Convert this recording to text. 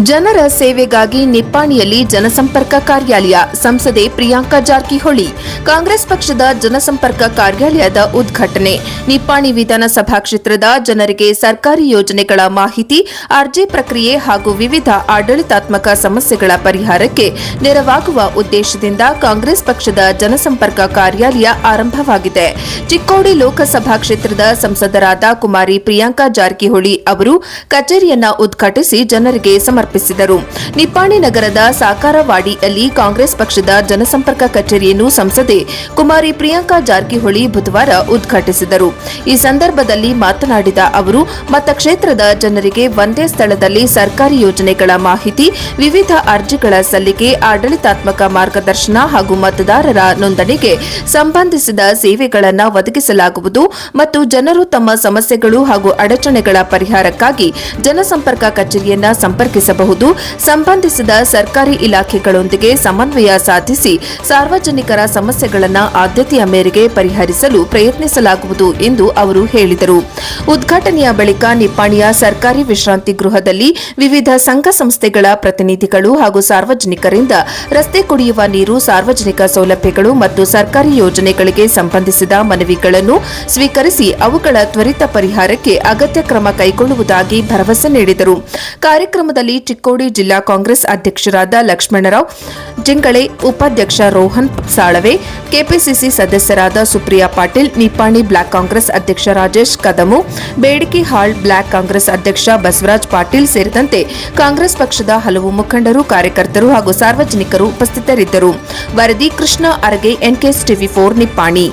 ಜನರ ಸೇವೆಗಾಗಿ ನಿಪ್ಪಾಣಿಯಲ್ಲಿ ಜನಸಂಪರ್ಕ ಕಾರ್ಯಾಲಯ. ಸಂಸದೆ ಪ್ರಿಯಾಂಕಾ ಜಾರಕಿಹೊಳಿ. ಕಾಂಗ್ರೆಸ್ ಪಕ್ಷದ ಜನಸಂಪರ್ಕ ಕಾರ್ಯಾಲಯದ ಉದ್ಘಾಟನೆ. ನಿಪ್ಪಾಣಿ ವಿಧಾನಸಭಾ ಕ್ಷೇತ್ರದ ಜನರಿಗೆ ಸರ್ಕಾರಿ ಯೋಜನೆಗಳ ಮಾಹಿತಿ, ಅರ್ಜಿ ಪ್ರಕ್ರಿಯೆ ಹಾಗೂ ವಿವಿಧ ಆಡಳಿತಾತ್ಮಕ ಸಮಸ್ಯೆಗಳ ಪರಿಹಾರಕ್ಕೆ ನೆರವಾಗುವ ಉದ್ದೇಶದಿಂದ ಕಾಂಗ್ರೆಸ್ ಪಕ್ಷದ ಜನಸಂಪರ್ಕ ಕಾರ್ಯಾಲಯ ಆರಂಭವಾಗಿದೆ. ಚಿಕ್ಕೋಡಿ ಲೋಕಸಭಾ ಕ್ಷೇತ್ರದ ಸಂಸದರಾದ ಕುಮಾರಿ ಪ್ರಿಯಾಂಕಾ ಜಾರಕಿಹೊಳಿ ಅವರು ಕಚೇರಿಯನ್ನ ಉದ್ಘಾಟಿಸಿ ಜನರಿಗೆ ಸಮರ್ಪಿಸಿದರು. ನಿಪ್ಪಾಣಿ ನಗರದ ಸಾಕಾರವಾಡಿಯಲ್ಲಿ ಕಾಂಗ್ರೆಸ್ ಪಕ್ಷದ ಜನಸಂಪರ್ಕ ಕಚೇರಿಯನ್ನು ಸಂಸದೆ ಕುಮಾರಿ ಪ್ರಿಯಾಂಕಾ ಜಾರಕಿಹೊಳಿ ಬುಧವಾರ ಉದ್ಘಾಟಿಸಿದರು. ಈ ಸಂದರ್ಭದಲ್ಲಿ ಮಾತನಾಡಿದ ಅವರು, ಮತಕ್ಷೇತ್ರದ ಜನರಿಗೆ ಒಂದೇ ಸ್ಥಳದಲ್ಲಿ ಸರ್ಕಾರಿ ಯೋಜನೆಗಳ ಮಾಹಿತಿ, ವಿವಿಧ ಅರ್ಜಿಗಳ ಸಲ್ಲಿಕೆ, ಆಡಳಿತಾತ್ಮಕ ಮಾರ್ಗದರ್ಶನ ಹಾಗೂ ಮತದಾರರ ನೋಂದಣಿಗೆ ಸಂಬಂಧಿಸಿದ ಸೇವೆಗಳನ್ನು ಒದಗಿಸಲಾಗುವುದು ಮತ್ತು ಜನರು ತಮ್ಮ ಸಮಸ್ಯೆಗಳು ಹಾಗೂ ಅಡಚಣೆಗಳ ಪರಿಹಾರಕ್ಕಾಗಿ ಜನಸಂಪರ್ಕ ಕಚೇರಿಯನ್ನ ಸಂಪರ್ಕಿಸಬಹುದು. ಸಂಬಂಧಿಸಿದ ಸರ್ಕಾರಿ ಇಲಾಖೆಗಳೊಂದಿಗೆ ಸಮನ್ವಯ ಸಾಧಿಸಿ ಸಾರ್ವಜನಿಕರ ಸಮಸ್ಯೆಗಳನ್ನು ಆದ್ಯತೆಯ ಮೇರೆಗೆ ಪರಿಹರಿಸಲು ಪ್ರಯತ್ನಿಸಲಾಗುವುದು ಎಂದು ಅವರು ಹೇಳಿದರು. ಉದ್ಘಾಟನೆಯ ಬಳಿಕ ನಿಪ್ಪಾಣಿಯ ಸರ್ಕಾರಿ ವಿಶ್ರಾಂತಿ ಗೃಹದಲ್ಲಿ ವಿವಿಧ ಸಂಘ ಸಂಸ್ಥೆಗಳ ಪ್ರತಿನಿಧಿಗಳು ಹಾಗೂ ಸಾರ್ವಜನಿಕರಿಂದ ರಸ್ತೆ ಕುಡಿಯುವ ನೀರು, ಸಾರ್ವಜನಿಕ ಸೌಲಭ್ಯಗಳು ಮತ್ತು ಸರ್ಕಾರಿ ಯೋಜನೆಗಳಿಗೆ ಸಂಬಂಧಿಸಿದ ಮನವಿಗಳನ್ನು ಸ್ವೀಕರಿಸಿ ಅವುಗಳ ತ್ವರಿತ ಪರಿಹಾರಕ್ಕೆ ಅಗತ್ಯ ಕ್ರಮ ಕೈಗೊಳ್ಳುವುದಾಗಿ ಭರವಸೆ ನೀಡಿದರು. ಕಾರ್ಯಕ್ರಮದಲ್ಲಿ ಚಿಕ್ಕೋಡಿ ಜಿಲ್ಲಾ ಕಾಂಗ್ರೆಸ್ ಅಧ್ಯಕ್ಷರಾದ ಲಕ್ಷ್ಮಣರಾವ್ ಜಿಂಗಳೆ, ಉಪಾಧ್ಯಕ್ಷ ರೋಹನ್ ಸಾಳವೆ, ಕೆಪಿಸಿಸಿ ಸದಸ್ಯರಾದ ಸುಪ್ರಿಯಾ ಪಾಟೀಲ್, ನಿಪ್ಪಾಣಿ ಬ್ಲಾಕ್ ಕಾಂಗ್ರೆಸ್ ಅಧ್ಯಕ್ಷ ರಾಜೇಶ್ ಕದಮು, ಬೇಡಿಕೆ ಹಾಳ್ ಬ್ಲಾಕ್ ಕಾಂಗ್ರೆಸ್ ಅಧ್ಯಕ್ಷ ಬಸವರಾಜ್ ಪಾಟೀಲ್ ಸೇರಿದಂತೆ ಕಾಂಗ್ರೆಸ್ ಪಕ್ಷದ ಹಲವು ಮುಖಂಡರು, ಕಾರ್ಯಕರ್ತರು ಹಾಗೂ ಸಾರ್ವಜನಿಕರು ಉಪಸ್ಥಿತರಿದ್ದರು. ವರದಿ ಕೃಷ್ಣ ಅರಗೆ, ಎನ್ಕೆಎಸ್ ಟಿವಿ 4 ನಿಪ್ಪಾಣಿ.